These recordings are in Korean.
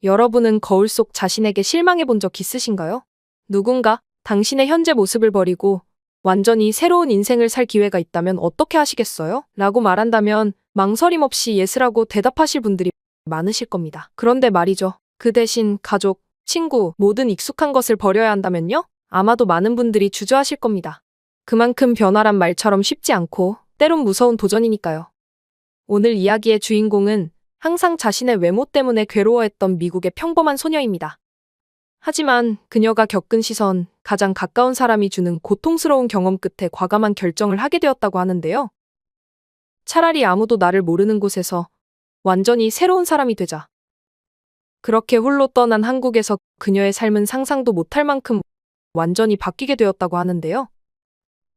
여러분은 거울 속 자신에게 실망해 본 적 있으신가요? 누군가 당신의 현재 모습을 버리고 완전히 새로운 인생을 살 기회가 있다면 어떻게 하시겠어요? 라고 말한다면 망설임 없이 예스라고 대답하실 분들이 많으실 겁니다. 그런데 말이죠. 그 대신 가족, 친구, 모든 익숙한 것을 버려야 한다면요? 아마도 많은 분들이 주저하실 겁니다. 그만큼 변화란 말처럼 쉽지 않고 때론 무서운 도전이니까요. 오늘 이야기의 주인공은 항상 자신의 외모 때문에 괴로워했던 미국의 평범한 소녀입니다. 하지만 그녀가 겪은 시선, 가장 가까운 사람이 주는 고통스러운 경험 끝에 과감한 결정을 하게 되었다고 하는데요. 차라리 아무도 나를 모르는 곳에서 완전히 새로운 사람이 되자. 그렇게 홀로 떠난 한국에서 그녀의 삶은 상상도 못할 만큼 완전히 바뀌게 되었다고 하는데요.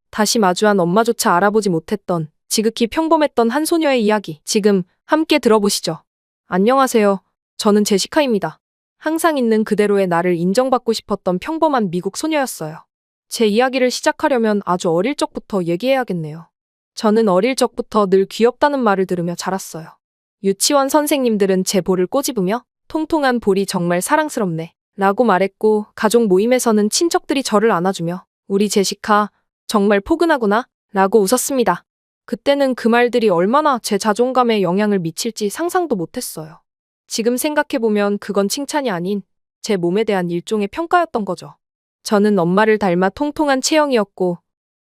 다시 마주한 엄마조차 알아보지 못했던 지극히 평범했던 한 소녀의 이야기, 지금 함께 들어보시죠. 안녕하세요. 저는 제시카입니다. 항상 있는 그대로의 나를 인정받고 싶었던 평범한 미국 소녀였어요. 제 이야기를 시작하려면 아주 어릴 적부터 얘기해야겠네요. 저는 어릴 적부터 늘 귀엽다는 말을 들으며 자랐어요. 유치원 선생님들은 제 볼을 꼬집으며 통통한 볼이 정말 사랑스럽네 라고 말했고, 가족 모임에서는 친척들이 저를 안아주며 우리 제시카 정말 포근하구나 라고 웃었습니다. 그때는 그 말들이 얼마나 제 자존감에 영향을 미칠지 상상도 못했어요. 지금 생각해보면 그건 칭찬이 아닌 제 몸에 대한 일종의 평가였던 거죠. 저는 엄마를 닮아 통통한 체형이었고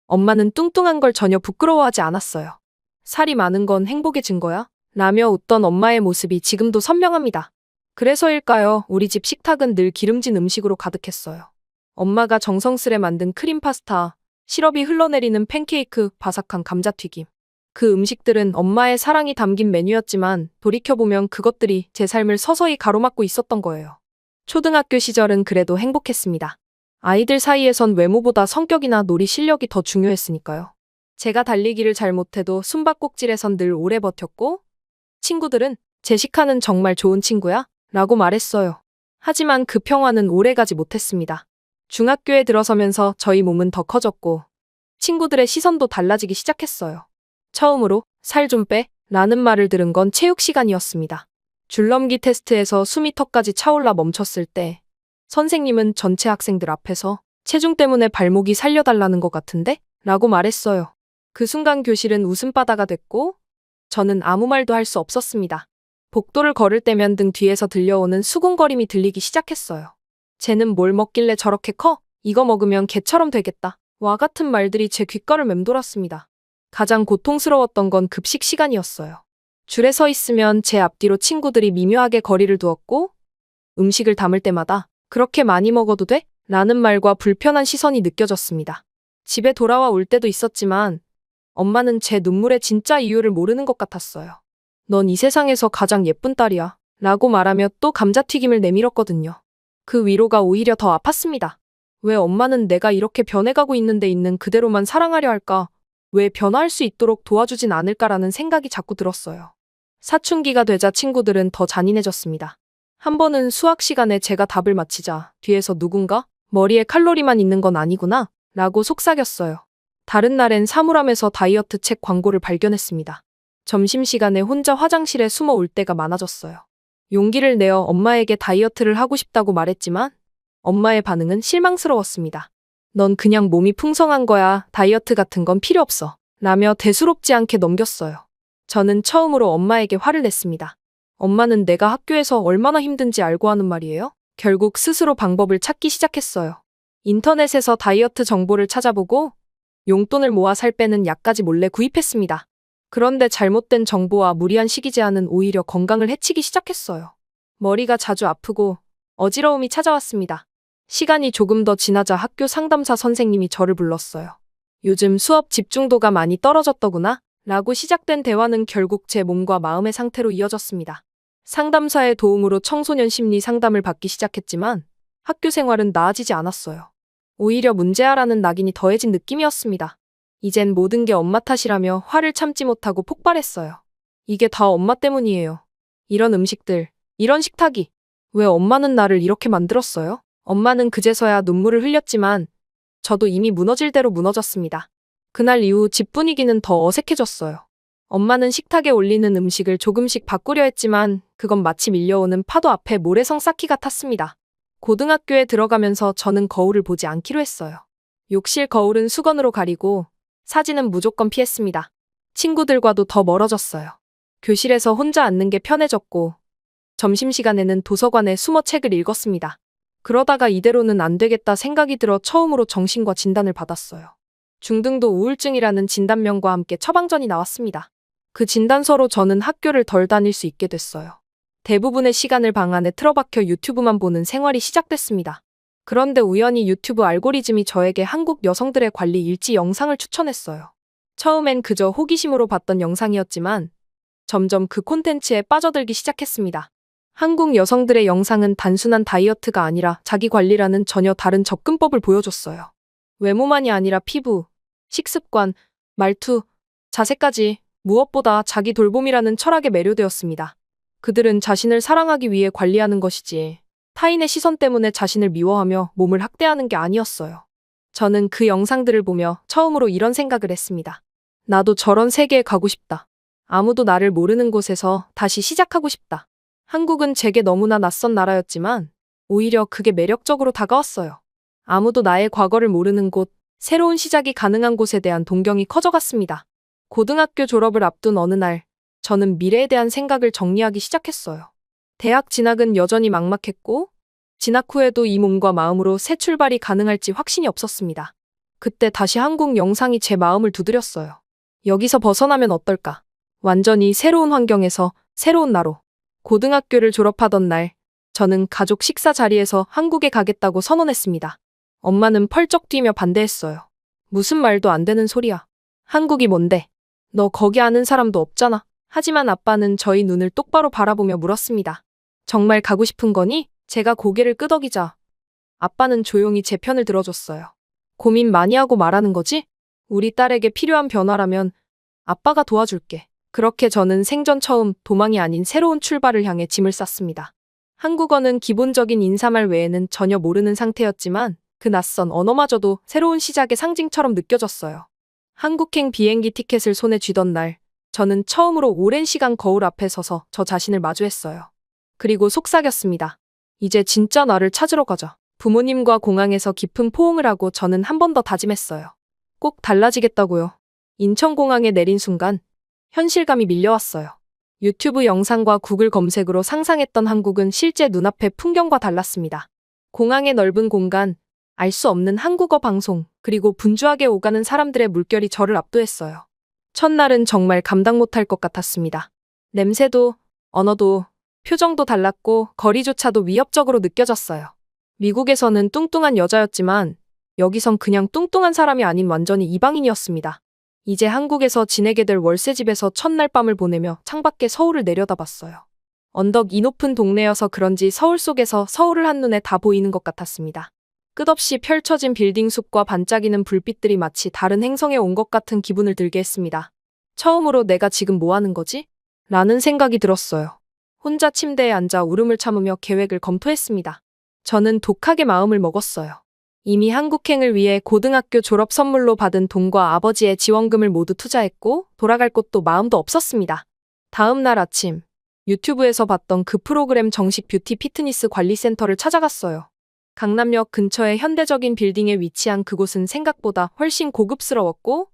엄마는 뚱뚱한 걸 전혀 부끄러워하지 않았어요. 살이 많은 건 행복의 증거야? 라며 웃던 엄마의 모습이 지금도 선명합니다. 그래서일까요? 우리 집 식탁은 늘 기름진 음식으로 가득했어요. 엄마가 정성스레 만든 크림 파스타, 시럽이 흘러내리는 팬케이크, 바삭한 감자튀김. 그 음식들은 엄마의 사랑이 담긴 메뉴였지만 돌이켜보면 그것들이 제 삶을 서서히 가로막고 있었던 거예요. 초등학교 시절은 그래도 행복했습니다. 아이들 사이에선 외모보다 성격이나 놀이 실력이 더 중요했으니까요. 제가 달리기를 잘 못해도 숨바꼭질에선 늘 오래 버텼고, 친구들은 제시카는 정말 좋은 친구야? 라고 말했어요. 하지만 그 평화는 오래가지 못했습니다. 중학교에 들어서면서 저희 몸은 더 커졌고 친구들의 시선도 달라지기 시작했어요. 처음으로 살 좀 빼 라는 말을 들은 건 체육 시간이었습니다. 줄넘기 테스트에서 숨이 턱까지 차올라 멈췄을 때 선생님은 전체 학생들 앞에서 체중 때문에 발목이 살려달라는 것 같은데? 라고 말했어요. 그 순간 교실은 웃음바다가 됐고 저는 아무 말도 할 수 없었습니다. 복도를 걸을 때면 등 뒤에서 들려오는 수군거림이 들리기 시작했어요. 쟤는 뭘 먹길래 저렇게 커? 이거 먹으면 개처럼 되겠다. 와 같은 말들이 제 귓가를 맴돌았습니다. 가장 고통스러웠던 건 급식 시간이었어요. 줄에 서 있으면 제 앞뒤로 친구들이 미묘하게 거리를 두었고 음식을 담을 때마다 그렇게 많이 먹어도 돼? 라는 말과 불편한 시선이 느껴졌습니다. 집에 돌아와 올 때도 있었지만 엄마는 제 눈물의 진짜 이유를 모르는 것 같았어요. 넌 이 세상에서 가장 예쁜 딸이야 라고 말하며 또 감자튀김을 내밀었거든요. 그 위로가 오히려 더 아팠습니다. 왜 엄마는 내가 이렇게 변해가고 있는데 있는 그대로만 사랑하려 할까? 왜 변화할 수 있도록 도와주진 않을까라는 생각이 자꾸 들었어요. 사춘기가 되자 친구들은 더 잔인해졌습니다. 한 번은 수학 시간에 제가 답을 맞히자 뒤에서 누군가 머리에 칼로리만 있는 건 아니구나 라고 속삭였어요. 다른 날엔 사물함에서 다이어트 책 광고를 발견했습니다. 점심시간에 혼자 화장실에 숨어 올 때가 많아졌어요. 용기를 내어 엄마에게 다이어트를 하고 싶다고 말했지만 엄마의 반응은 실망스러웠습니다. 넌 그냥 몸이 풍성한 거야. 다이어트 같은 건 필요 없어. 라며 대수롭지 않게 넘겼어요. 저는 처음으로 엄마에게 화를 냈습니다. 엄마는 내가 학교에서 얼마나 힘든지 알고 하는 말이에요? 결국 스스로 방법을 찾기 시작했어요. 인터넷에서 다이어트 정보를 찾아보고 용돈을 모아 살 빼는 약까지 몰래 구입했습니다. 그런데 잘못된 정보와 무리한 식이 제한은 오히려 건강을 해치기 시작했어요. 머리가 자주 아프고 어지러움이 찾아왔습니다. 시간이 조금 더 지나자 학교 상담사 선생님이 저를 불렀어요. 요즘 수업 집중도가 많이 떨어졌더구나 라고 시작된 대화는 결국 제 몸과 마음의 상태로 이어졌습니다. 상담사의 도움으로 청소년 심리 상담을 받기 시작했지만 학교 생활은 나아지지 않았어요. 오히려 문제아라는 낙인이 더해진 느낌이었습니다. 이젠 모든 게 엄마 탓이라며 화를 참지 못하고 폭발했어요. 이게 다 엄마 때문이에요. 이런 음식들, 이런 식탁이. 왜 엄마는 나를 이렇게 만들었어요? 엄마는 그제서야 눈물을 흘렸지만 저도 이미 무너질 대로 무너졌습니다. 그날 이후 집 분위기는 더 어색해졌어요. 엄마는 식탁에 올리는 음식을 조금씩 바꾸려 했지만 그건 마치 밀려오는 파도 앞에 모래성 쌓기 같았습니다. 고등학교에 들어가면서 저는 거울을 보지 않기로 했어요. 욕실 거울은 수건으로 가리고 사진은 무조건 피했습니다. 친구들과도 더 멀어졌어요. 교실에서 혼자 앉는 게 편해졌고 점심시간에는 도서관에 숨어 책을 읽었습니다. 그러다가 이대로는 안 되겠다 생각이 들어 처음으로 정신과 진단을 받았어요. 중등도 우울증이라는 진단명과 함께 처방전이 나왔습니다. 그 진단서로 저는 학교를 덜 다닐 수 있게 됐어요. 대부분의 시간을 방 안에 틀어박혀 유튜브만 보는 생활이 시작됐습니다. 그런데 우연히 유튜브 알고리즘이 저에게 한국 여성들의 관리 일지 영상을 추천했어요. 처음엔 그저 호기심으로 봤던 영상이었지만 점점 그 콘텐츠에 빠져들기 시작했습니다. 한국 여성들의 영상은 단순한 다이어트가 아니라 자기 관리라는 전혀 다른 접근법을 보여줬어요. 외모만이 아니라 피부, 식습관, 말투, 자세까지 무엇보다 자기 돌봄이라는 철학에 매료되었습니다. 그들은 자신을 사랑하기 위해 관리하는 것이지 타인의 시선 때문에 자신을 미워하며 몸을 학대하는 게 아니었어요. 저는 그 영상들을 보며 처음으로 이런 생각을 했습니다. 나도 저런 세계에 가고 싶다. 아무도 나를 모르는 곳에서 다시 시작하고 싶다. 한국은 제게 너무나 낯선 나라였지만 오히려 그게 매력적으로 다가왔어요. 아무도 나의 과거를 모르는 곳, 새로운 시작이 가능한 곳에 대한 동경이 커져갔습니다. 고등학교 졸업을 앞둔 어느 날, 저는 미래에 대한 생각을 정리하기 시작했어요. 대학 진학은 여전히 막막했고, 진학 후에도 이 몸과 마음으로 새 출발이 가능할지 확신이 없었습니다. 그때 다시 한국 영상이 제 마음을 두드렸어요. 여기서 벗어나면 어떨까? 완전히 새로운 환경에서 새로운 나로. 고등학교를 졸업하던 날, 저는 가족 식사 자리에서 한국에 가겠다고 선언했습니다. 엄마는 펄쩍 뛰며 반대했어요. 무슨 말도 안 되는 소리야. 한국이 뭔데? 너 거기 아는 사람도 없잖아. 하지만 아빠는 저희 눈을 똑바로 바라보며 물었습니다. 정말 가고 싶은 거니? 제가 고개를 끄덕이자 아빠는 조용히 제 편을 들어줬어요. 고민 많이 하고 말하는 거지? 우리 딸에게 필요한 변화라면 아빠가 도와줄게. 그렇게 저는 생전 처음 도망이 아닌 새로운 출발을 향해 짐을 쌌습니다. 한국어는 기본적인 인사말 외에는 전혀 모르는 상태였지만 그 낯선 언어마저도 새로운 시작의 상징처럼 느껴졌어요. 한국행 비행기 티켓을 손에 쥐던 날, 저는 처음으로 오랜 시간 거울 앞에 서서 저 자신을 마주했어요. 그리고 속삭였습니다. 이제 진짜 나를 찾으러 가자. 부모님과 공항에서 깊은 포옹을 하고 저는 한 번 더 다짐했어요. 꼭 달라지겠다고요. 인천공항에 내린 순간 현실감이 밀려왔어요. 유튜브 영상과 구글 검색으로 상상했던 한국은 실제 눈앞의 풍경과 달랐습니다. 공항의 넓은 공간, 알 수 없는 한국어 방송, 그리고 분주하게 오가는 사람들의 물결이 저를 압도했어요. 첫날은 정말 감당 못할 것 같았습니다. 냄새도, 언어도, 표정도 달랐고 거리조차도 위협적으로 느껴졌어요. 미국에서는 뚱뚱한 여자였지만 여기선 그냥 뚱뚱한 사람이 아닌 완전히 이방인이었습니다. 이제 한국에서 지내게 될 월세집에서 첫날 밤을 보내며 창밖에 서울을 내려다봤어요. 언덕이 높은 동네여서 그런지 서울 속에서 서울을 한눈에 다 보이는 것 같았습니다. 끝없이 펼쳐진 빌딩 숲과 반짝이는 불빛들이 마치 다른 행성에 온 것 같은 기분을 들게 했습니다. 처음으로 내가 지금 뭐 하는 거지? 라는 생각이 들었어요. 혼자 침대에 앉아 울음을 참으며 계획을 검토했습니다. 저는 독하게 마음을 먹었어요. 이미 한국행을 위해 고등학교 졸업 선물로 받은 돈과 아버지의 지원금을 모두 투자했고 돌아갈 곳도 마음도 없었습니다. 다음 날 아침, 유튜브에서 봤던 그 프로그램 정식 뷰티 피트니스 관리센터를 찾아갔어요. 강남역 근처의 현대적인 빌딩에 위치한 그곳은 생각보다 훨씬 고급스러웠고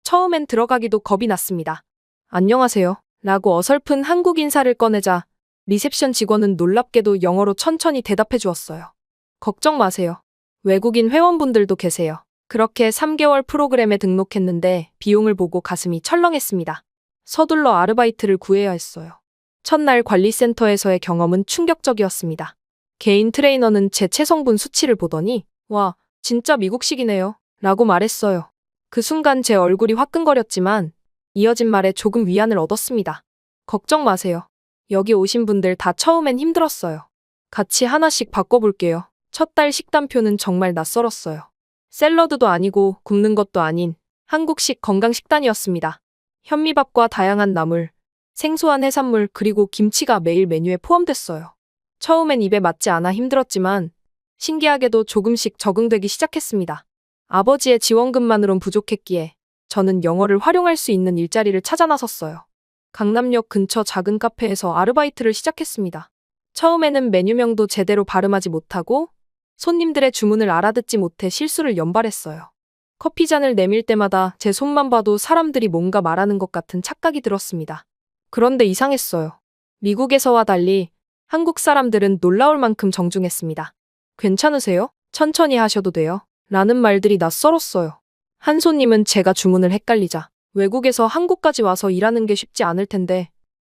처음엔 들어가기도 겁이 났습니다. 안녕하세요. 라고 어설픈 한국 인사를 꺼내자 리셉션 직원은 놀랍게도 영어로 천천히 대답해 주었어요. 걱정 마세요. 외국인 회원분들도 계세요. 그렇게 3개월 프로그램에 등록했는데 비용을 보고 가슴이 철렁했습니다. 서둘러 아르바이트를 구해야 했어요. 첫날 관리센터에서의 경험은 충격적이었습니다. 개인 트레이너는 제 체성분 수치를 보더니 와, 진짜 미국식이네요. 라고 말했어요. 그 순간 제 얼굴이 화끈거렸지만 이어진 말에 조금 위안을 얻었습니다. 걱정 마세요. 여기 오신 분들 다 처음엔 힘들었어요. 같이 하나씩 바꿔볼게요. 첫 달 식단표는 정말 낯설었어요. 샐러드도 아니고 굽는 것도 아닌 한국식 건강 식단이었습니다. 현미밥과 다양한 나물, 생소한 해산물 그리고 김치가 매일 메뉴에 포함됐어요. 처음엔 입에 맞지 않아 힘들었지만 신기하게도 조금씩 적응되기 시작했습니다. 아버지의 지원금만으론 부족했기에 저는 영어를 활용할 수 있는 일자리를 찾아 나섰어요. 강남역 근처 작은 카페에서 아르바이트를 시작했습니다. 처음에는 메뉴명도 제대로 발음하지 못하고 손님들의 주문을 알아듣지 못해 실수를 연발했어요. 커피잔을 내밀 때마다 제 손만 봐도 사람들이 뭔가 말하는 것 같은 착각이 들었습니다. 그런데 이상했어요. 미국에서와 달리 한국 사람들은 놀라울 만큼 정중했습니다. 괜찮으세요? 천천히 하셔도 돼요. 라는 말들이 낯설었어요. 한 손님은 제가 주문을 헷갈리자 외국에서 한국까지 와서 일하는 게 쉽지 않을 텐데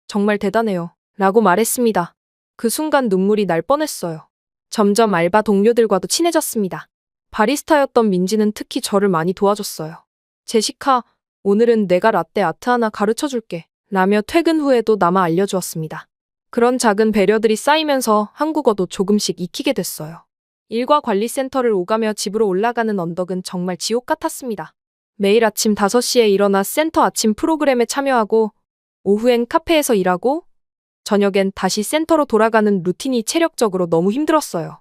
정말 대단해요. 라고 말했습니다. 그 순간 눈물이 날 뻔했어요. 점점 알바 동료들과도 친해졌습니다. 바리스타였던 민지는 특히 저를 많이 도와줬어요. 제시카, 오늘은 내가 라떼 아트 하나 가르쳐 줄게. 라며 퇴근 후에도 남아 알려주었습니다. 그런 작은 배려들이 쌓이면서 한국어도 조금씩 익히게 됐어요. 일과 관리센터를 오가며 집으로 올라가는 언덕은 정말 지옥 같았습니다. 매일 아침 5시에 일어나 센터 아침 프로그램에 참여하고 오후엔 카페에서 일하고 저녁엔 다시 센터로 돌아가는 루틴이 체력적으로 너무 힘들었어요.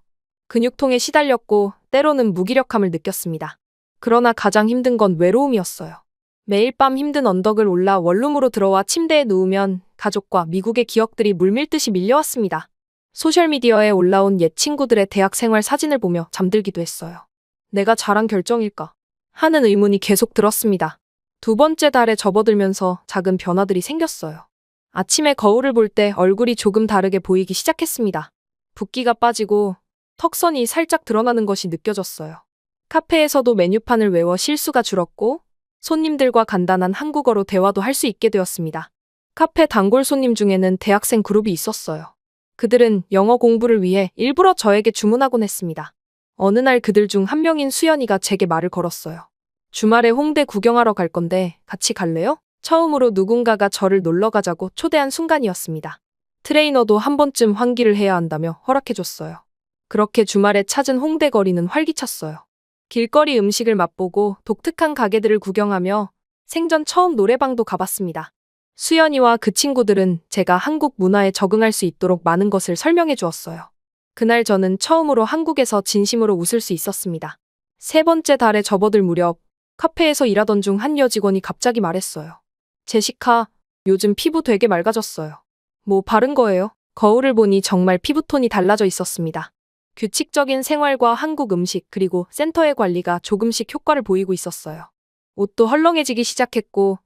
근육통에 시달렸고 때로는 무기력함을 느꼈습니다. 그러나 가장 힘든 건 외로움이었어요. 매일 밤 힘든 언덕을 올라 원룸으로 들어와 침대에 누우면 가족과 미국의 기억들이 물밀듯이 밀려왔습니다. 소셜미디어에 올라온 옛 친구들의 대학 생활 사진을 보며 잠들기도 했어요. 내가 잘한 결정일까? 하는 의문이 계속 들었습니다. 두 번째 달에 접어들면서 작은 변화들이 생겼어요. 아침에 거울을 볼 때 얼굴이 조금 다르게 보이기 시작했습니다. 붓기가 빠지고 턱선이 살짝 드러나는 것이 느껴졌어요. 카페에서도 메뉴판을 외워 실수가 줄었고 손님들과 간단한 한국어로 대화도 할 수 있게 되었습니다. 카페 단골 손님 중에는 대학생 그룹이 있었어요. 그들은 영어 공부를 위해 일부러 저에게 주문하곤 했습니다. 어느 날 그들 중 한 명인 수연이가 제게 말을 걸었어요. 주말에 홍대 구경하러 갈 건데 같이 갈래요? 처음으로 누군가가 저를 놀러 가자고 초대한 순간이었습니다. 트레이너도 한 번쯤 환기를 해야 한다며 허락해줬어요. 그렇게 주말에 찾은 홍대 거리는 활기찼어요. 길거리 음식을 맛보고 독특한 가게들을 구경하며 생전 처음 노래방도 가봤습니다. 수연이와 그 친구들은 제가 한국 문화에 적응할 수 있도록 많은 것을 설명해 주었어요. 그날 저는 처음으로 한국에서 진심으로 웃을 수 있었습니다. 세 번째 달에 접어들 무렵 카페에서 일하던 중 한 여직원이 갑자기 말했어요. 제시카, 요즘 피부 되게 맑아졌어요. 뭐 바른 거예요? 거울을 보니 정말 피부톤이 달라져 있었습니다. 규칙적인 생활과 한국 음식 그리고 센터의 관리가 조금씩 효과를 보이고 있었어요. 옷도 헐렁해지기 시작했고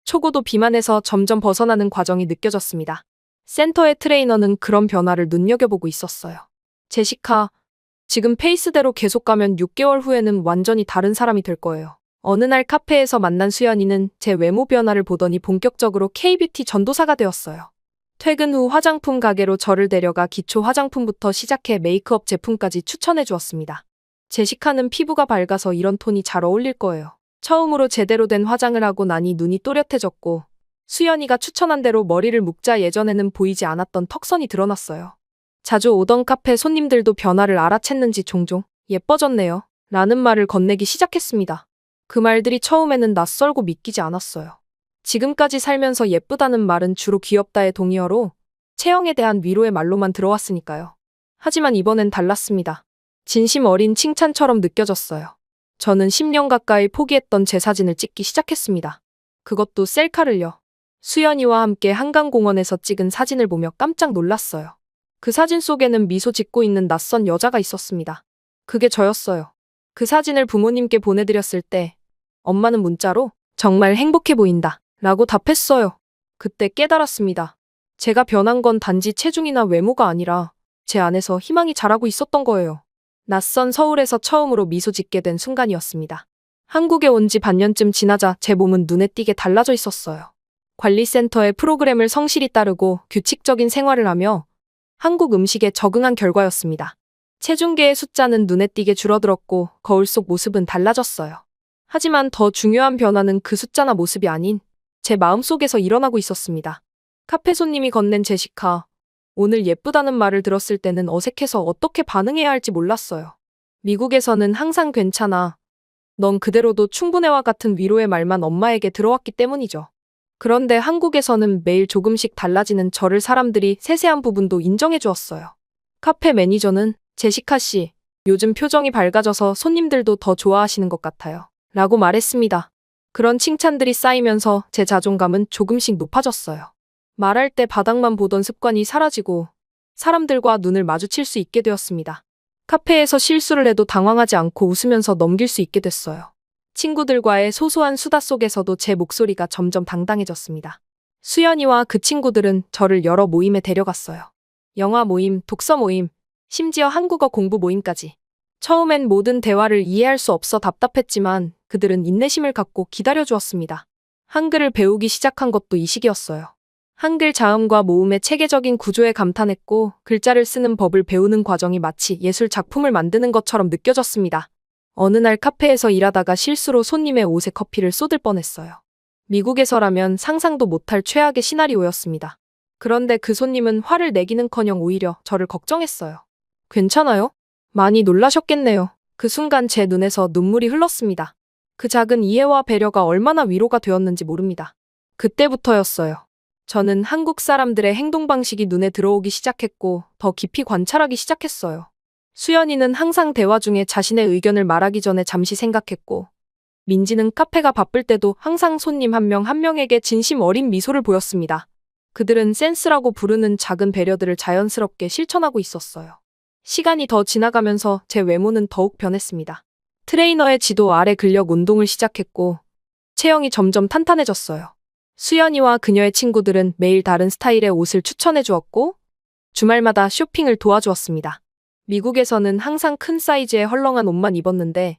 초고도 비만에서 점점 벗어나는 과정이 느껴졌습니다. 센터의 트레이너는 그런 변화를 눈여겨보고 있었어요. 제시카, 지금 페이스대로 계속 가면 6개월 후에는 완전히 다른 사람이 될 거예요. 어느 날 카페에서 만난 수연이는 제 외모 변화를 보더니 본격적으로 K-뷰티 전도사가 되었어요. 퇴근 후 화장품 가게로 저를 데려가 기초 화장품부터 시작해 메이크업 제품까지 추천해 주었습니다. 제시카는 피부가 밝아서 이런 톤이 잘 어울릴 거예요. 처음으로 제대로 된 화장을 하고 나니 눈이 또렷해졌고 수연이가 추천한 대로 머리를 묶자 예전에는 보이지 않았던 턱선이 드러났어요. 자주 오던 카페 손님들도 변화를 알아챘는지 종종 예뻐졌네요. 라는 말을 건네기 시작했습니다. 그 말들이 처음에는 낯설고 믿기지 않았어요. 지금까지 살면서 예쁘다는 말은 주로 귀엽다의 동의어로 체형에 대한 위로의 말로만 들어왔으니까요. 하지만 이번엔 달랐습니다. 진심 어린 칭찬처럼 느껴졌어요. 저는 10년 가까이 포기했던 제 사진을 찍기 시작했습니다. 그것도 셀카를요. 수연이와 함께 한강공원에서 찍은 사진을 보며 깜짝 놀랐어요. 그 사진 속에는 미소 짓고 있는 낯선 여자가 있었습니다. 그게 저였어요. 그 사진을 부모님께 보내드렸을 때 엄마는 문자로 정말 행복해 보인다 라고 답했어요. 그때 깨달았습니다. 제가 변한 건 단지 체중이나 외모가 아니라 제 안에서 희망이 자라고 있었던 거예요. 낯선 서울에서 처음으로 미소 짓게 된 순간이었습니다. 한국에 온 지 반년쯤 지나자 제 몸은 눈에 띄게 달라져 있었어요. 관리센터의 프로그램을 성실히 따르고 규칙적인 생활을 하며 한국 음식에 적응한 결과였습니다. 체중계의 숫자는 눈에 띄게 줄어들었고 거울 속 모습은 달라졌어요. 하지만 더 중요한 변화는 그 숫자나 모습이 아닌 제 마음속에서 일어나고 있었습니다. 카페 손님이 건넨 제시카, 오늘 예쁘다는 말을 들었을 때는 어색해서 어떻게 반응해야 할지 몰랐어요. 미국에서는 항상 괜찮아, 넌 그대로도 충분해와 같은 위로의 말만 엄마에게 들어왔기 때문이죠. 그런데 한국에서는 매일 조금씩 달라지는 저를 사람들이 세세한 부분도 인정해 주었어요. 카페 매니저는 제시카 씨, 요즘 표정이 밝아져서 손님들도 더 좋아하시는 것 같아요. 라고 말했습니다. 그런 칭찬들이 쌓이면서 제 자존감은 조금씩 높아졌어요. 말할 때 바닥만 보던 습관이 사라지고 사람들과 눈을 마주칠 수 있게 되었습니다. 카페에서 실수를 해도 당황하지 않고 웃으면서 넘길 수 있게 됐어요. 친구들과의 소소한 수다 속에서도 제 목소리가 점점 당당해졌습니다. 수연이와 그 친구들은 저를 여러 모임에 데려갔어요. 영화 모임, 독서 모임, 심지어 한국어 공부 모임까지. 처음엔 모든 대화를 이해할 수 없어 답답했지만 그들은 인내심을 갖고 기다려주었습니다. 한글을 배우기 시작한 것도 이 시기였어요. 한글 자음과 모음의 체계적인 구조에 감탄했고 글자를 쓰는 법을 배우는 과정이 마치 예술 작품을 만드는 것처럼 느껴졌습니다. 어느 날 카페에서 일하다가 실수로 손님의 옷에 커피를 쏟을 뻔했어요. 미국에서라면 상상도 못할 최악의 시나리오였습니다. 그런데 그 손님은 화를 내기는커녕 오히려 저를 걱정했어요. 괜찮아요? 많이 놀라셨겠네요. 그 순간 제 눈에서 눈물이 흘렀습니다. 그 작은 이해와 배려가 얼마나 위로가 되었는지 모릅니다. 그때부터였어요. 저는 한국 사람들의 행동 방식이 눈에 들어오기 시작했고 더 깊이 관찰하기 시작했어요. 수연이는 항상 대화 중에 자신의 의견을 말하기 전에 잠시 생각했고 민지는 카페가 바쁠 때도 항상 손님 한 명 한 명에게 진심 어린 미소를 보였습니다. 그들은 센스라고 부르는 작은 배려들을 자연스럽게 실천하고 있었어요. 시간이 더 지나가면서 제 외모는 더욱 변했습니다. 트레이너의 지도 아래 근력 운동을 시작했고 체형이 점점 탄탄해졌어요. 수연이와 그녀의 친구들은 매일 다른 스타일의 옷을 추천해 주었고 주말마다 쇼핑을 도와주었습니다. 미국에서는 항상 큰 사이즈의 헐렁한 옷만 입었는데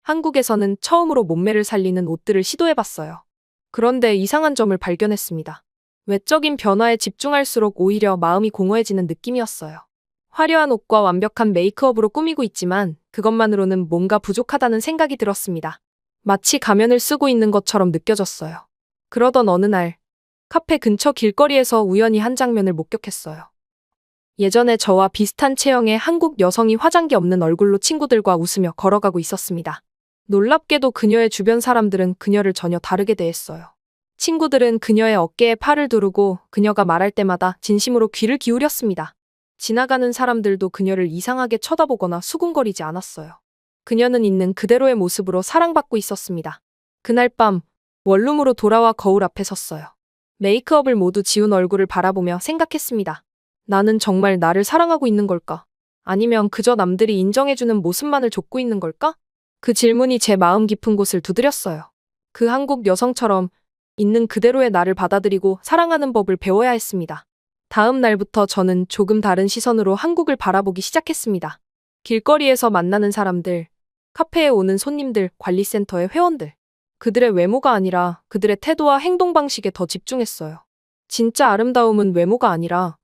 한국에서는 처음으로 몸매를 살리는 옷들을 시도해봤어요. 그런데 이상한 점을 발견했습니다. 외적인 변화에 집중할수록 오히려 마음이 공허해지는 느낌이었어요. 화려한 옷과 완벽한 메이크업으로 꾸미고 있지만 그것만으로는 뭔가 부족하다는 생각이 들었습니다. 마치 가면을 쓰고 있는 것처럼 느껴졌어요. 그러던 어느 날 카페 근처 길거리에서 우연히 한 장면을 목격했어요. 예전에 저와 비슷한 체형의 한국 여성이 화장기 없는 얼굴로 친구들과 웃으며 걸어가고 있었습니다. 놀랍게도 그녀의 주변 사람들은 그녀를 전혀 다르게 대했어요. 친구들은 그녀의 어깨에 팔을 두르고 그녀가 말할 때마다 진심으로 귀를 기울였습니다. 지나가는 사람들도 그녀를 이상하게 쳐다보거나 수군거리지 않았어요. 그녀는 있는 그대로의 모습으로 사랑받고 있었습니다. 그날 밤 원룸으로 돌아와 거울 앞에 섰어요. 메이크업을 모두 지운 얼굴을 바라보며 생각했습니다. 나는 정말 나를 사랑하고 있는 걸까? 아니면 그저 남들이 인정해주는 모습만을 좇고 있는 걸까? 그 질문이 제 마음 깊은 곳을 두드렸어요. 그 한국 여성처럼 있는 그대로의 나를 받아들이고 사랑하는 법을 배워야 했습니다. 다음 날부터 저는 조금 다른 시선으로 한국을 바라보기 시작했습니다. 길거리에서 만나는 사람들, 카페에 오는 손님들, 관리센터의 회원들. 그들의 외모가 아니라 그들의 태도와 행동 방식에 더 집중했어요. 진짜 아름다움은 외모가 아니라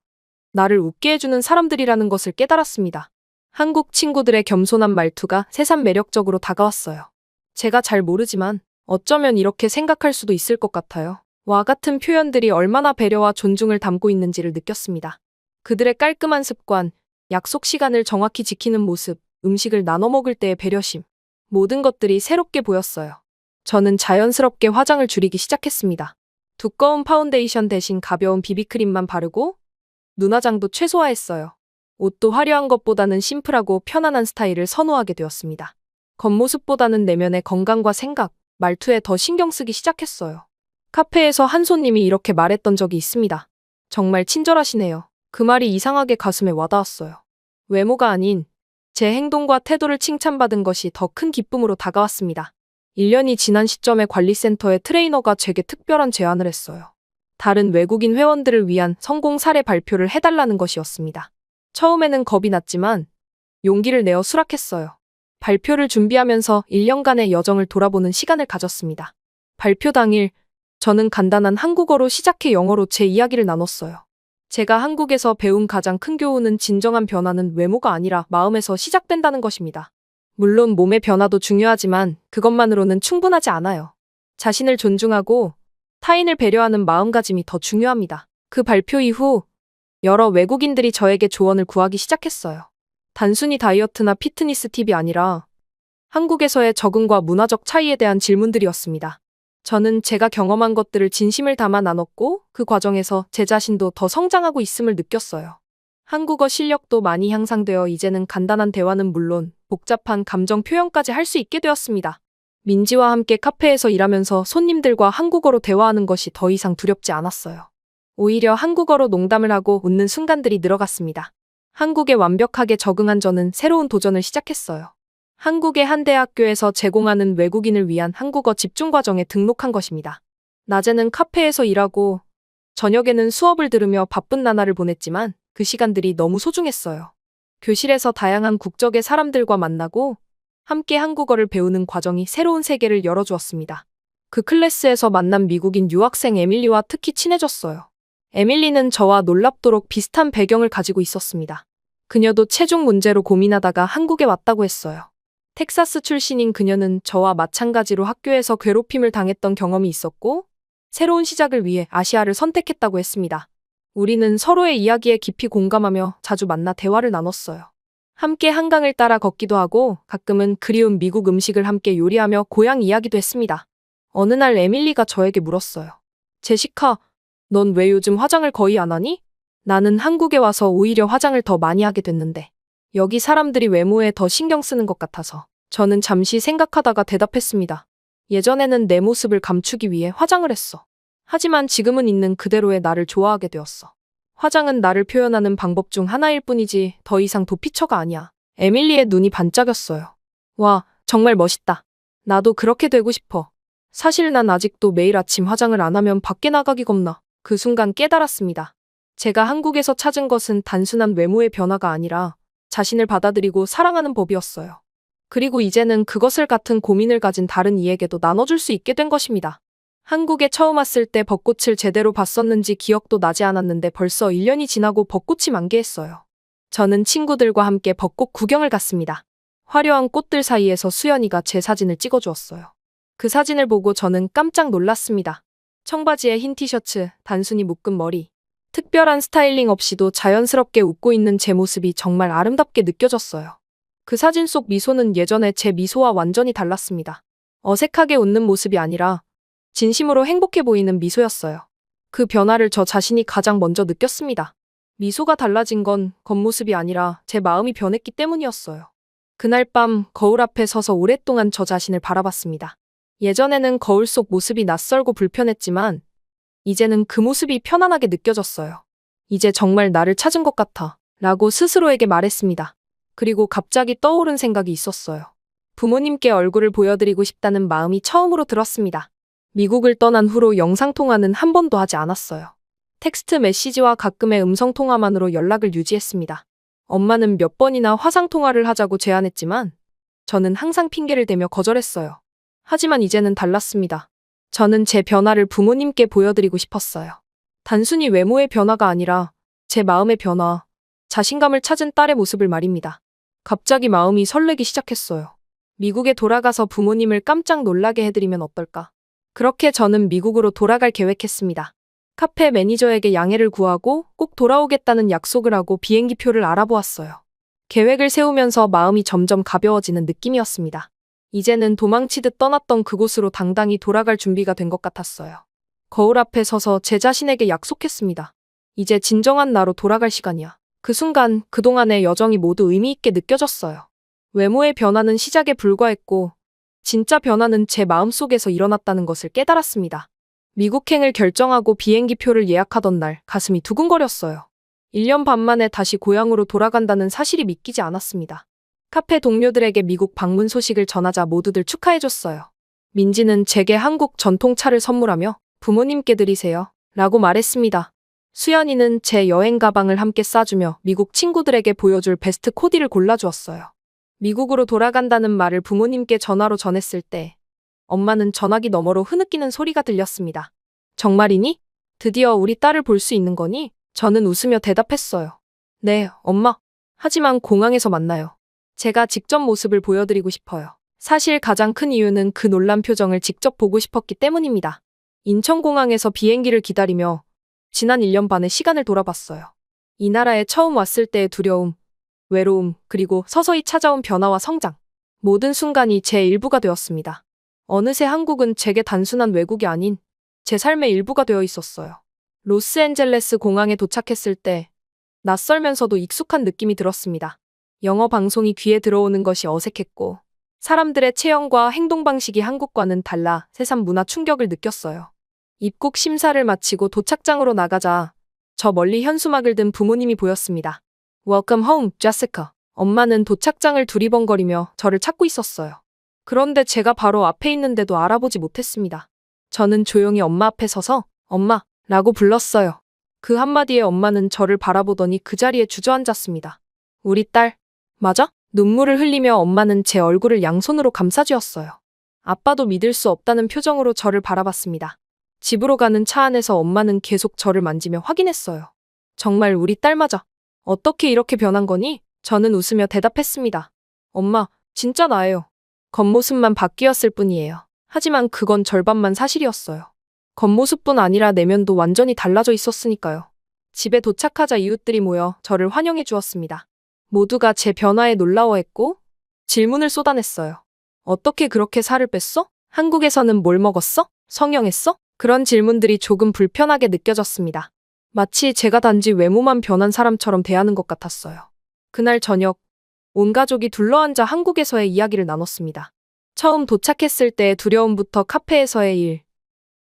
나를 웃게 해주는 사람들이라는 것을 깨달았습니다. 한국 친구들의 겸손한 말투가 새삼 매력적으로 다가왔어요. 제가 잘 모르지만 어쩌면 이렇게 생각할 수도 있을 것 같아요. 와 같은 표현들이 얼마나 배려와 존중을 담고 있는지를 느꼈습니다. 그들의 깔끔한 습관, 약속 시간을 정확히 지키는 모습, 음식을 나눠 먹을 때의 배려심, 모든 것들이 새롭게 보였어요. 저는 자연스럽게 화장을 줄이기 시작했습니다. 두꺼운 파운데이션 대신 가벼운 비비크림만 바르고 눈화장도 최소화했어요. 옷도 화려한 것보다는 심플하고 편안한 스타일을 선호하게 되었습니다. 겉모습보다는 내면의 건강과 생각, 말투에 더 신경 쓰기 시작했어요. 카페에서 한 손님이 이렇게 말했던 적이 있습니다. 정말 친절하시네요. 그 말이 이상하게 가슴에 와닿았어요. 외모가 아닌 제 행동과 태도를 칭찬받은 것이 더 큰 기쁨으로 다가왔습니다. 1년이 지난 시점에 관리센터의 트레이너가 제게 특별한 제안을 했어요. 다른 외국인 회원들을 위한 성공 사례 발표를 해달라는 것이었습니다. 처음에는 겁이 났지만 용기를 내어 수락했어요. 발표를 준비하면서 1년간의 여정을 돌아보는 시간을 가졌습니다. 발표 당일, 저는 간단한 한국어로 시작해 영어로 제 이야기를 나눴어요. 제가 한국에서 배운 가장 큰 교훈은 진정한 변화는 외모가 아니라 마음에서 시작된다는 것입니다. 물론 몸의 변화도 중요하지만 그것만으로는 충분하지 않아요. 자신을 존중하고 타인을 배려하는 마음가짐이 더 중요합니다. 그 발표 이후 여러 외국인들이 저에게 조언을 구하기 시작했어요. 단순히 다이어트나 피트니스 팁이 아니라 한국에서의 적응과 문화적 차이에 대한 질문들이었습니다. 저는 제가 경험한 것들을 진심을 담아 나눴고 그 과정에서 제 자신도 더 성장하고 있음을 느꼈어요. 한국어 실력도 많이 향상되어 이제는 간단한 대화는 물론 복잡한 감정 표현까지 할 수 있게 되었습니다. 민지와 함께 카페에서 일하면서 손님들과 한국어로 대화하는 것이 더 이상 두렵지 않았어요. 오히려 한국어로 농담을 하고 웃는 순간들이 늘어갔습니다. 한국에 완벽하게 적응한 저는 새로운 도전을 시작했어요. 한국의 한 대학교에서 제공하는 외국인을 위한 한국어 집중과정에 등록한 것입니다. 낮에는 카페에서 일하고 저녁에는 수업을 들으며 바쁜 나날을 보냈지만 그 시간들이 너무 소중했어요. 교실에서 다양한 국적의 사람들과 만나고 함께 한국어를 배우는 과정이 새로운 세계를 열어주었습니다. 그 클래스에서 만난 미국인 유학생 에밀리와 특히 친해졌어요. 에밀리는 저와 놀랍도록 비슷한 배경을 가지고 있었습니다. 그녀도 체중 문제로 고민하다가 한국에 왔다고 했어요. 텍사스 출신인 그녀는 저와 마찬가지로 학교에서 괴롭힘을 당했던 경험이 있었고 새로운 시작을 위해 아시아를 선택했다고 했습니다. 우리는 서로의 이야기에 깊이 공감하며 자주 만나 대화를 나눴어요. 함께 한강을 따라 걷기도 하고 가끔은 그리운 미국 음식을 함께 요리하며 고향 이야기도 했습니다. 어느 날 에밀리가 저에게 물었어요. 제시카, 넌 왜 요즘 화장을 거의 안 하니? 나는 한국에 와서 오히려 화장을 더 많이 하게 됐는데 여기 사람들이 외모에 더 신경 쓰는 것 같아서. 저는 잠시 생각하다가 대답했습니다. 예전에는 내 모습을 감추기 위해 화장을 했어. 하지만 지금은 있는 그대로의 나를 좋아하게 되었어. 화장은 나를 표현하는 방법 중 하나일 뿐이지 더 이상 도피처가 아니야. 에밀리의 눈이 반짝였어요. 와, 정말 멋있다. 나도 그렇게 되고 싶어. 사실 난 아직도 매일 아침 화장을 안 하면 밖에 나가기 겁나. 그 순간 깨달았습니다. 제가 한국에서 찾은 것은 단순한 외모의 변화가 아니라 자신을 받아들이고 사랑하는 법이었어요. 그리고 이제는 그것을 같은 고민을 가진 다른 이에게도 나눠줄 수 있게 된 것입니다. 한국에 처음 왔을 때 벚꽃을 제대로 봤었는지 기억도 나지 않았는데 벌써 1년이 지나고 벚꽃이 만개했어요. 저는 친구들과 함께 벚꽃 구경을 갔습니다. 화려한 꽃들 사이에서 수연이가 제 사진을 찍어주었어요. 그 사진을 보고 저는 깜짝 놀랐습니다. 청바지에 흰 티셔츠, 단순히 묶은 머리. 특별한 스타일링 없이도 자연스럽게 웃고 있는 제 모습이 정말 아름답게 느껴졌어요. 그 사진 속 미소는 예전에 제 미소와 완전히 달랐습니다. 어색하게 웃는 모습이 아니라 진심으로 행복해 보이는 미소였어요. 그 변화를 저 자신이 가장 먼저 느꼈습니다. 미소가 달라진 건 겉모습이 아니라 제 마음이 변했기 때문이었어요. 그날 밤 거울 앞에 서서 오랫동안 저 자신을 바라봤습니다. 예전에는 거울 속 모습이 낯설고 불편했지만 이제는 그 모습이 편안하게 느껴졌어요. 이제 정말 나를 찾은 것 같아 라고 스스로에게 말했습니다. 그리고 갑자기 떠오른 생각이 있었어요. 부모님께 얼굴을 보여드리고 싶다는 마음이 처음으로 들었습니다. 미국을 떠난 후로 영상통화는 한 번도 하지 않았어요. 텍스트 메시지와 가끔의 음성통화만으로 연락을 유지했습니다. 엄마는 몇 번이나 화상통화를 하자고 제안했지만 저는 항상 핑계를 대며 거절했어요. 하지만 이제는 달랐습니다. 저는 제 변화를 부모님께 보여드리고 싶었어요. 단순히 외모의 변화가 아니라 제 마음의 변화, 자신감을 찾은 딸의 모습을 말입니다. 갑자기 마음이 설레기 시작했어요. 미국에 돌아가서 부모님을 깜짝 놀라게 해드리면 어떨까? 그렇게 저는 미국으로 돌아갈 계획했습니다. 카페 매니저에게 양해를 구하고 꼭 돌아오겠다는 약속을 하고 비행기표를 알아보았어요. 계획을 세우면서 마음이 점점 가벼워지는 느낌이었습니다. 이제는 도망치듯 떠났던 그곳으로 당당히 돌아갈 준비가 된 것 같았어요. 거울 앞에 서서 제 자신에게 약속했습니다. 이제 진정한 나로 돌아갈 시간이야. 그 순간 그동안의 여정이 모두 의미 있게 느껴졌어요. 외모의 변화는 시작에 불과했고 진짜 변화는 제 마음속에서 일어났다는 것을 깨달았습니다. 미국행을 결정하고 비행기표를 예약하던 날 가슴이 두근거렸어요. 1년 반 만에 다시 고향으로 돌아간다는 사실이 믿기지 않았습니다. 카페 동료들에게 미국 방문 소식을 전하자 모두들 축하해줬어요. 민지는 제게 한국 전통차를 선물하며 부모님께 드리세요 라고 말했습니다. 수연이는 제 여행 가방을 함께 싸주며 미국 친구들에게 보여줄 베스트 코디를 골라주었어요. 미국으로 돌아간다는 말을 부모님께 전화로 전했을 때 엄마는 전화기 너머로 흐느끼는 소리가 들렸습니다. 정말이니? 드디어 우리 딸을 볼 수 있는 거니? 저는 웃으며 대답했어요. 네, 엄마. 하지만 공항에서 만나요. 제가 직접 모습을 보여드리고 싶어요. 사실 가장 큰 이유는 그 놀란 표정을 직접 보고 싶었기 때문입니다. 인천공항에서 비행기를 기다리며 지난 1년 반의 시간을 돌아봤어요. 이 나라에 처음 왔을 때의 두려움, 외로움, 그리고 서서히 찾아온 변화와 성장. 모든 순간이 제 일부가 되었습니다. 어느새 한국은 제게 단순한 외국이 아닌 제 삶의 일부가 되어 있었어요. 로스앤젤레스 공항에 도착했을 때 낯설면서도 익숙한 느낌이 들었습니다. 영어 방송이 귀에 들어오는 것이 어색했고 사람들의 체형과 행동 방식이 한국과는 달라 새삼 문화 충격을 느꼈어요. 입국 심사를 마치고 도착장으로 나가자 저 멀리 현수막을 든 부모님이 보였습니다. Welcome home, Jessica. 엄마는 도착장을 두리번거리며 저를 찾고 있었어요. 그런데 제가 바로 앞에 있는데도 알아보지 못했습니다. 저는 조용히 엄마 앞에 서서 엄마 라고 불렀어요. 그 한마디에 엄마는 저를 바라보더니 그 자리에 주저앉았습니다. 우리 딸, 맞아? 눈물을 흘리며 엄마는 제 얼굴을 양손으로 감싸주었어요. 아빠도 믿을 수 없다는 표정으로 저를 바라봤습니다. 집으로 가는 차 안에서 엄마는 계속 저를 만지며 확인했어요. 정말 우리 딸 맞아. 어떻게 이렇게 변한 거니? 저는 웃으며 대답했습니다. 엄마, 진짜 나예요. 겉모습만 바뀌었을 뿐이에요. 하지만 그건 절반만 사실이었어요. 겉모습뿐 아니라 내면도 완전히 달라져 있었으니까요. 집에 도착하자 이웃들이 모여 저를 환영해 주었습니다. 모두가 제 변화에 놀라워했고 질문을 쏟아냈어요. 어떻게 그렇게 살을 뺐어? 한국에서는 뭘 먹었어? 성형했어? 그런 질문들이 조금 불편하게 느껴졌습니다. 마치 제가 단지 외모만 변한 사람처럼 대하는 것 같았어요. 그날 저녁, 온 가족이 둘러앉아 한국에서의 이야기를 나눴습니다. 처음 도착했을 때의 두려움부터 카페에서의 일,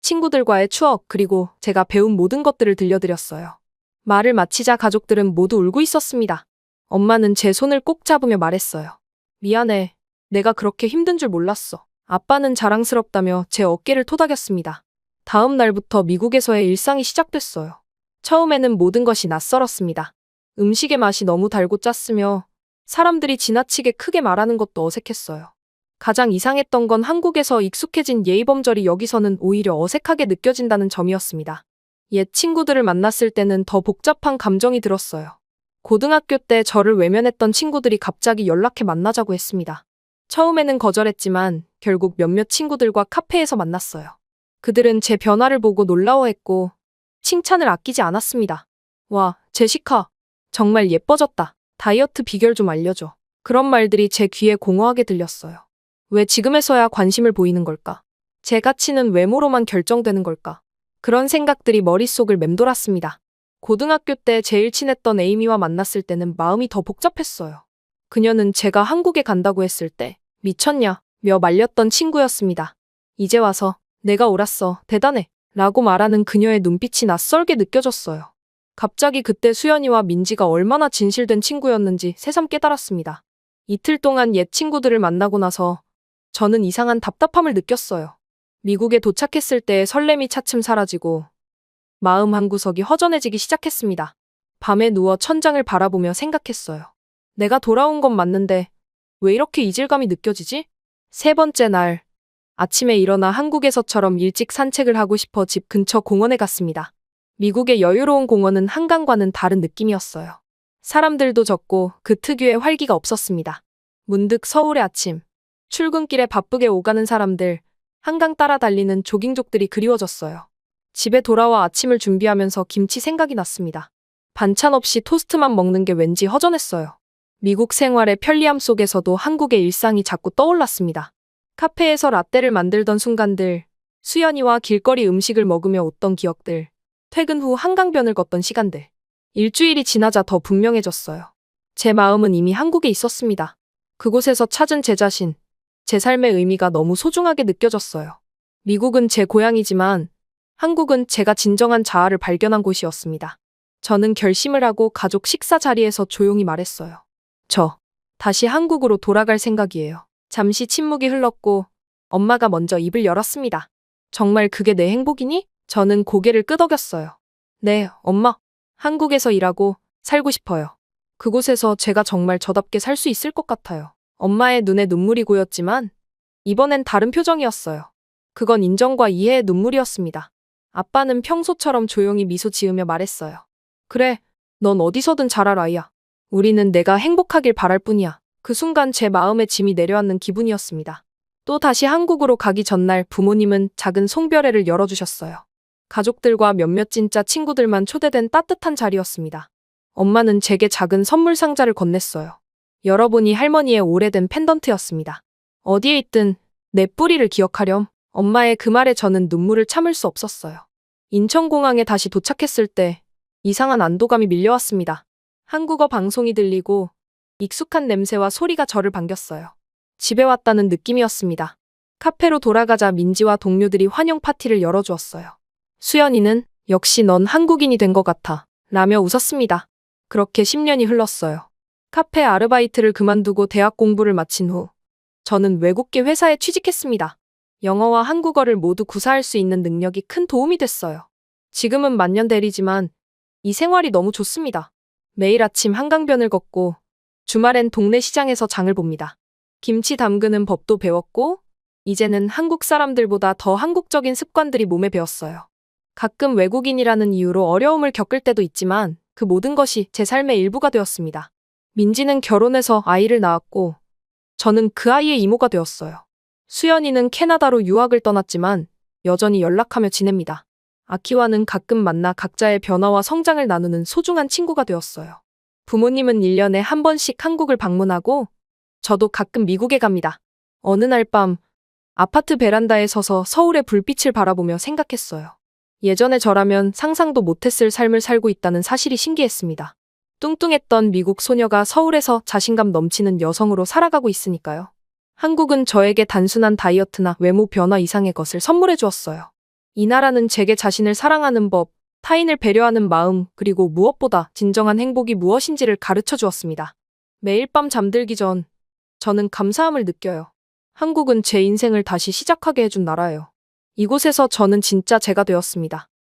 친구들과의 추억, 그리고 제가 배운 모든 것들을 들려드렸어요. 말을 마치자 가족들은 모두 울고 있었습니다. 엄마는 제 손을 꼭 잡으며 말했어요. 미안해. 내가 그렇게 힘든 줄 몰랐어. 아빠는 자랑스럽다며 제 어깨를 토닥였습니다. 다음 날부터 미국에서의 일상이 시작됐어요. 처음에는 모든 것이 낯설었습니다. 음식의 맛이 너무 달고 짰으며 사람들이 지나치게 크게 말하는 것도 어색했어요. 가장 이상했던 건 한국에서 익숙해진 예의범절이 여기서는 오히려 어색하게 느껴진다는 점이었습니다. 옛 친구들을 만났을 때는 더 복잡한 감정이 들었어요. 고등학교 때 저를 외면했던 친구들이 갑자기 연락해 만나자고 했습니다. 처음에는 거절했지만 결국 몇몇 친구들과 카페에서 만났어요. 그들은 제 변화를 보고 놀라워했고 칭찬을 아끼지 않았습니다. 와, 제시카. 정말 예뻐졌다. 다이어트 비결 좀 알려줘. 그런 말들이 제 귀에 공허하게 들렸어요. 왜 지금에서야 관심을 보이는 걸까? 제 가치는 외모로만 결정되는 걸까? 그런 생각들이 머릿속을 맴돌았습니다. 고등학교 때 제일 친했던 에이미와 만났을 때는 마음이 더 복잡했어요. 그녀는 제가 한국에 간다고 했을 때 미쳤냐? 며 말렸던 친구였습니다. 이제 와서 내가 옳았어. 대단해. 라고 말하는 그녀의 눈빛이 낯설게 느껴졌어요. 갑자기 그때 수연이와 민지가 얼마나 진실된 친구였는지 새삼 깨달았습니다. 이틀 동안 옛 친구들을 만나고 나서 저는 이상한 답답함을 느꼈어요. 미국에 도착했을 때의 설렘이 차츰 사라지고 마음 한구석이 허전해지기 시작했습니다. 밤에 누워 천장을 바라보며 생각했어요. 내가 돌아온 건 맞는데 왜 이렇게 이질감이 느껴지지? 세 번째 날, 아침에 일어나 한국에서처럼 일찍 산책을 하고 싶어 집 근처 공원에 갔습니다. 미국의 여유로운 공원은 한강과는 다른 느낌이었어요. 사람들도 적고 그 특유의 활기가 없었습니다. 문득 서울의 아침, 출근길에 바쁘게 오가는 사람들, 한강 따라 달리는 조깅족들이 그리워졌어요. 집에 돌아와 아침을 준비하면서 김치 생각이 났습니다. 반찬 없이 토스트만 먹는 게 왠지 허전했어요. 미국 생활의 편리함 속에서도 한국의 일상이 자꾸 떠올랐습니다. 카페에서 라떼를 만들던 순간들, 수연이와 길거리 음식을 먹으며 웃던 기억들, 퇴근 후 한강변을 걷던 시간들. 일주일이 지나자 더 분명해졌어요. 제 마음은 이미 한국에 있었습니다. 그곳에서 찾은 제 자신, 제 삶의 의미가 너무 소중하게 느껴졌어요. 미국은 제 고향이지만 한국은 제가 진정한 자아를 발견한 곳이었습니다. 저는 결심을 하고 가족 식사 자리에서 조용히 말했어요. 저 다시 한국으로 돌아갈 생각이에요. 잠시 침묵이 흘렀고 엄마가 먼저 입을 열었습니다. 정말 그게 내 행복이니? 저는 고개를 끄덕였어요. 네, 엄마. 한국에서 일하고 살고 싶어요. 그곳에서 제가 정말 저답게 살 수 있을 것 같아요. 엄마의 눈에 눈물이 고였지만 이번엔 다른 표정이었어요. 그건 인정과 이해의 눈물이었습니다. 아빠는 평소처럼 조용히 미소 지으며 말했어요. 그래, 넌 어디서든 잘할 아이야. 우리는 내가 행복하길 바랄 뿐이야. 그 순간 제 마음에 짐이 내려앉는 기분이었습니다. 또 다시 한국으로 가기 전날 부모님은 작은 송별회를 열어주셨어요. 가족들과 몇몇 진짜 친구들만 초대된 따뜻한 자리였습니다. 엄마는 제게 작은 선물 상자를 건넸어요. 열어보니 할머니의 오래된 펜던트였습니다. 어디에 있든 내 뿌리를 기억하렴. 엄마의 그 말에 저는 눈물을 참을 수 없었어요. 인천공항에 다시 도착했을 때 이상한 안도감이 밀려왔습니다. 한국어 방송이 들리고 익숙한 냄새와 소리가 저를 반겼어요. 집에 왔다는 느낌이었습니다. 카페로 돌아가자 민지와 동료들이 환영 파티를 열어주었어요. 수연이는 역시 넌 한국인이 된 것 같아 라며 웃었습니다. 그렇게 10년이 흘렀어요. 카페 아르바이트를 그만두고 대학 공부를 마친 후 저는 외국계 회사에 취직했습니다. 영어와 한국어를 모두 구사할 수 있는 능력이 큰 도움이 됐어요. 지금은 만년대리지만 이 생활이 너무 좋습니다. 매일 아침 한강변을 걷고 주말엔 동네 시장에서 장을 봅니다. 김치 담그는 법도 배웠고 이제는 한국 사람들보다 더 한국적인 습관들이 몸에 배었어요. 가끔 외국인이라는 이유로 어려움을 겪을 때도 있지만 그 모든 것이 제 삶의 일부가 되었습니다. 민지는 결혼해서 아이를 낳았고 저는 그 아이의 이모가 되었어요. 수연이는 캐나다로 유학을 떠났지만 여전히 연락하며 지냅니다. 아키와는 가끔 만나 각자의 변화와 성장을 나누는 소중한 친구가 되었어요. 부모님은 1년에 한 번씩 한국을 방문하고 저도 가끔 미국에 갑니다. 어느 날 밤 아파트 베란다에 서서 서울의 불빛을 바라보며 생각했어요. 예전에 저라면 상상도 못했을 삶을 살고 있다는 사실이 신기했습니다. 뚱뚱했던 미국 소녀가 서울에서 자신감 넘치는 여성으로 살아가고 있으니까요. 한국은 저에게 단순한 다이어트나 외모 변화 이상의 것을 선물해 주었어요. 이 나라는 제게 자신을 사랑하는 법, 타인을 배려하는 마음, 그리고 무엇보다 진정한 행복이 무엇인지를 가르쳐 주었습니다. 매일 밤 잠들기 전 저는 감사함을 느껴요. 한국은 제 인생을 다시 시작하게 해준 나라예요. 이곳에서 저는 진짜 제가 되었습니다.